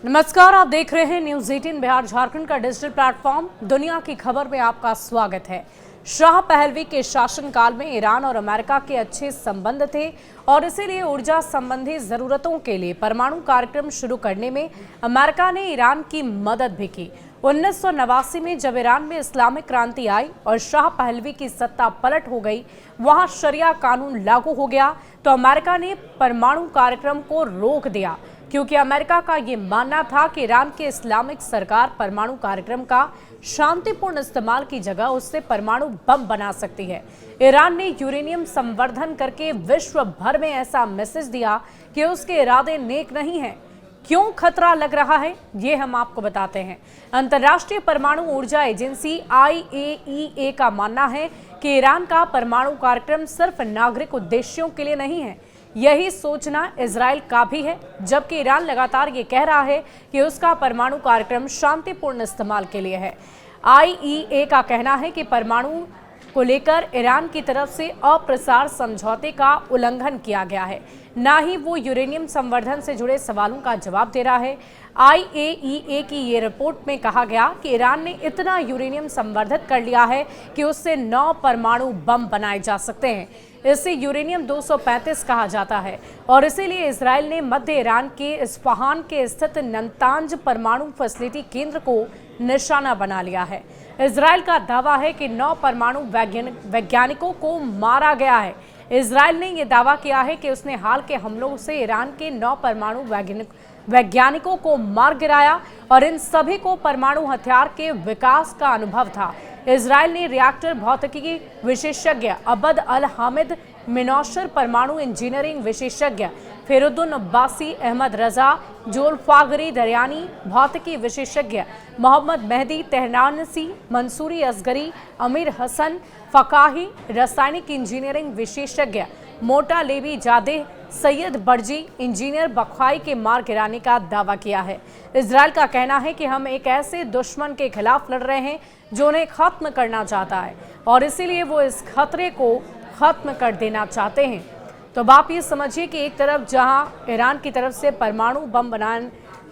नमस्कार, आप देख रहे हैं न्यूज 18 बिहार झारखंड का डिजिटल प्लेटफॉर्म। दुनिया की खबर में आपका स्वागत है। शाह पहलवी के शासनकाल में ईरान और अमेरिका के अच्छे संबंध थे और इसीलिए ऊर्जा संबंधी जरूरतों के लिए परमाणु कार्यक्रम शुरू करने में अमेरिका ने ईरान की मदद भी की। 1989 में जब ईरान में इस्लामिक क्रांति आई और शाह पहलवी की सत्ता पलट हो गई, वहां शरिया कानून लागू हो गया तो अमेरिका ने परमाणु कार्यक्रम को रोक दिया, क्योंकि अमेरिका का ये मानना था कि ईरान की इस्लामिक सरकार परमाणु कार्यक्रम का शांतिपूर्ण इस्तेमाल की जगह उससे परमाणु बम बना सकती है। ईरान ने यूरेनियम संवर्धन करके विश्व भर में ऐसा मैसेज दिया कि उसके इरादे नेक नहीं हैं। क्यों खतरा लग रहा है, ये हम आपको बताते हैं। अंतर्राष्ट्रीय परमाणु ऊर्जा एजेंसी IAEA का मानना है कि ईरान का परमाणु कार्यक्रम सिर्फ नागरिक उद्देश्यों के लिए नहीं है। यही सोचना इजराइल का भी है, जबकि ईरान लगातार ये कह रहा है कि उसका परमाणु कार्यक्रम शांतिपूर्ण इस्तेमाल के लिए है। IAEA का कहना है कि परमाणु को लेकर ईरान की तरफ से अप्रसार समझौते का उल्लंघन किया गया है, ना ही वो यूरेनियम संवर्धन से जुड़े सवालों का जवाब दे रहा है। IAEA की ये रिपोर्ट में कहा गया कि ईरान ने इतना यूरेनियम संवर्धित कर लिया है कि उससे 9 परमाणु बम बनाए जा सकते हैं। इसे यूरेनियम 235 कहा जाता है और इसीलिए इजराइल ने मध्य ईरान के इस्फहान के स्थित नतांज परमाणु फैसिलिटी केंद्र को निशाना बना लिया है। इजराइल का दावा है कि 9 परमाणु वैज्ञानिकों को मारा गया है। इजराइल ने यह दावा किया है कि उसने हाल के हमलों से ईरान के 9 परमाणु वैज्ञानिकों को मार गिराया और इन सभी को परमाणु हथियार के विकास का अनुभव था। इजराइल ने रिएक्टर भौतिकी विशेषज्ञ अबद अल हामिद मिनौशर, परमाणु इंजीनियरिंग विशेषज्ञ फेरुद्दीन अब्बासी, अहमद रजा, जोल्फागरी दरियानी, भौतिकी विशेषज्ञ मोहम्मद मेहदी तेहरानसी, मंसूरी असगरी, अमीर हसन फकाही, रासायनिक इंजीनियरिंग विशेषज्ञ मोटा लेवी जादे, सैयद बर्जी, इंजीनियर बखाई के मार गिराने का दावा किया है। इजराइल का कहना है कि हम एक ऐसे दुश्मन के खिलाफ लड़ रहे हैं जो उन्हें खत्म करना चाहता है और इसीलिए वो इस खतरे को खत्म कर देना चाहते हैं। तो अब आप ये समझिए कि एक तरफ जहां ईरान की तरफ से परमाणु बम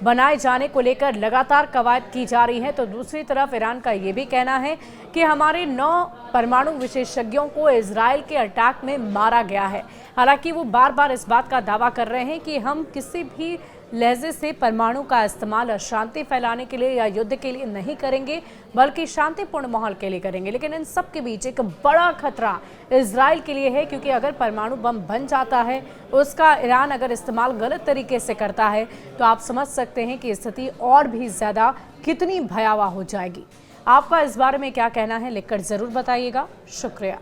बनाए जाने को लेकर लगातार कवायद की जा रही है, तो दूसरी तरफ ईरान का ये भी कहना है कि हमारे 9 परमाणु विशेषज्ञों को इजराइल के अटैक में मारा गया है। हालांकि वो बार बार इस बात का दावा कर रहे हैं कि हम किसी भी लहजे से परमाणु का इस्तेमाल अशांति फैलाने के लिए या युद्ध के लिए नहीं करेंगे, बल्कि शांतिपूर्ण माहौल के लिए करेंगे। लेकिन इन सब के बीच एक बड़ा खतरा इजराइल के लिए है, क्योंकि अगर परमाणु बम बन जाता है, उसका ईरान अगर इस्तेमाल गलत तरीके से करता है, तो आप समझ सकते हैं कि स्थिति और भी ज़्यादा कितनी भयावह हो जाएगी। आपका इस बारे में क्या कहना है, लिखकर ज़रूर बताइएगा। शुक्रिया।